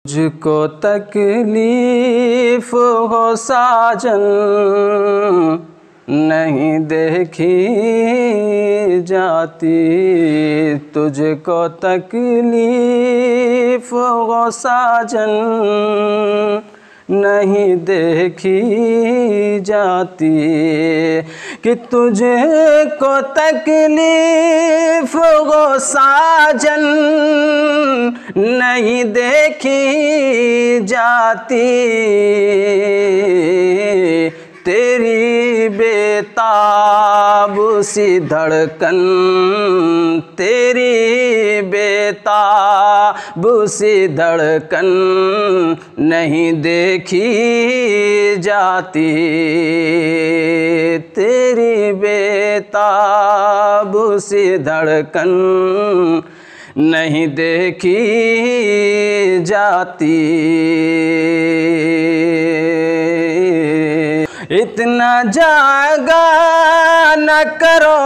तुझको तकलीफ हो साजन नहीं देखी जाती, तुझको तकलीफ हो साजन नहीं देखी जाती, कि तुझको तकलीफ हो साजन नहीं देखी जाती, तेरी बेताब सी धड़कन, तेरी बेताब सी धड़कन नहीं देखी जाती, तेरी बेताब सी धड़कन नहीं देखी जाती। इतना जागा न करो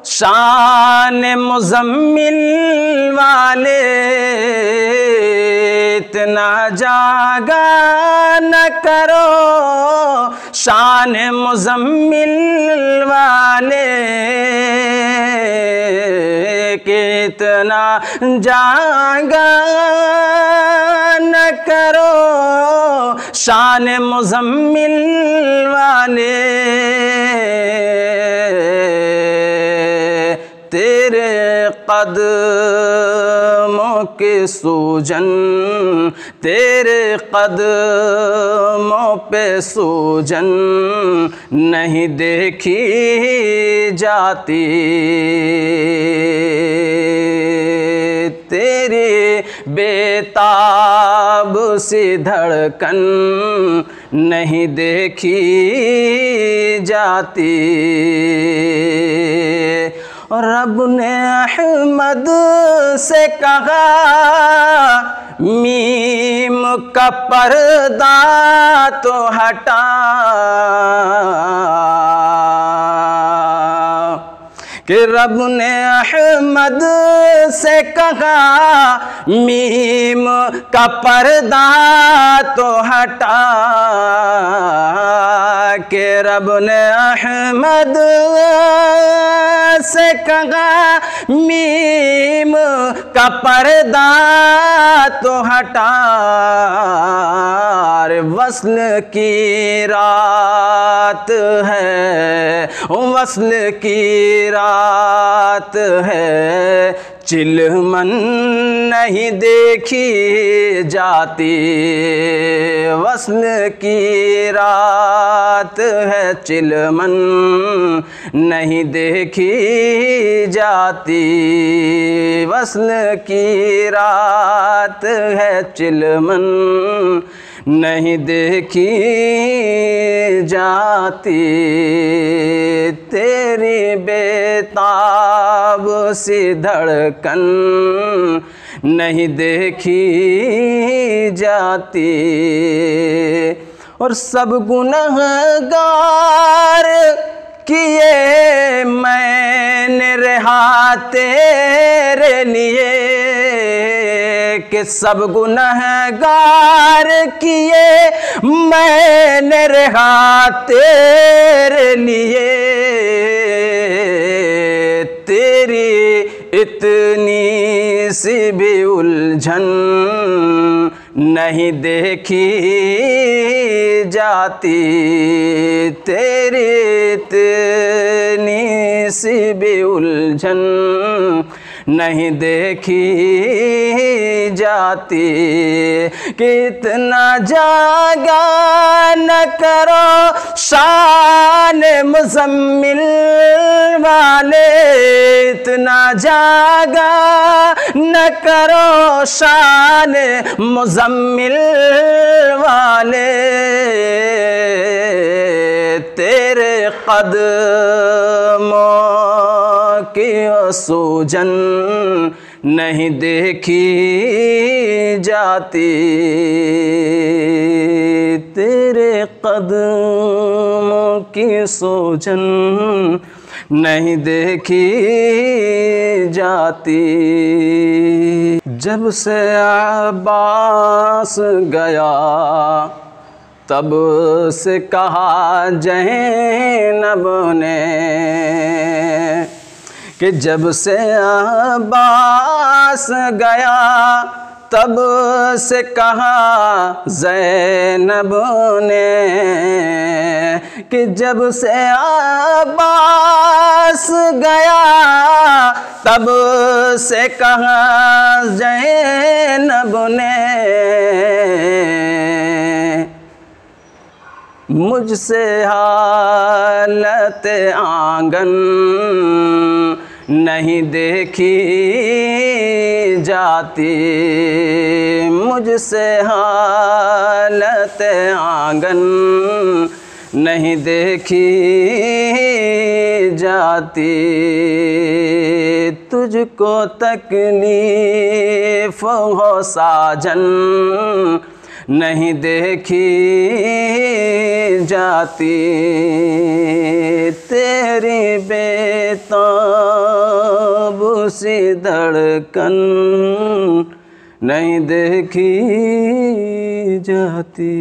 शान मुज़म्मिल वाले, इतना जागा न करो शान मुज़म्मिल वाले, कितना जागा न करो शान मुज़म्मिल वाले, तेरे कदमों के सूजन, तेरे कदमों पे सूजन नहीं देखी जाती, तेरी बेताब सी धड़कन नहीं देखी जाती। और रब ने अहमद से कहा मीम का पर्दा तो हटा, कि रब ने अहमद से कहा मीम का पर्दा तो हटा, कि रब ने अहमद से कहा मीम का पर्दा तो हटा, वस्ल की रात है, वस्ल की रात है, चिलमन नहीं देखी जाती, वस्ल की रात है, चिलमन नहीं देखी जाती, वस्ल की रात है, चिलमन नहीं देखी जाती, तेरी बेताब सी धड़कन नहीं देखी जाती। और सब गुनहगार किए मैंने रहा तेरे लिए, कि सब गुनहगार किए मैंने रहा तेरे लिए, तेरी इतनी सी भी उलझन नहीं देखी जाती, तेरी इतनी सी भी उलझन नहीं देखी जाती, कितना जागा न करो शान मुज़म्मिल वाले, इतना जागा न करो शान मुज़म्मिल वाले, तेरे कदमों की सूजन नहीं देखी जाती, तेरे कदमों की सूजन नहीं देखी जाती। जब से अब्बास गया तब से कहा ज़ैनब ने कि जब से अब्बास गया तब से कहा ज़ैनब ने कि जब से अब्बास गया तब से कहा ज़ैनब ने मुझसे हालत आंगन नहीं देखी जाती। मुझसे हालत आंगन नहीं देखी जाती। तुझको तकलीफ़ हो साजन नहीं देखी जाती। तेरी बेताब सी धड़कन नहीं देखी जाती।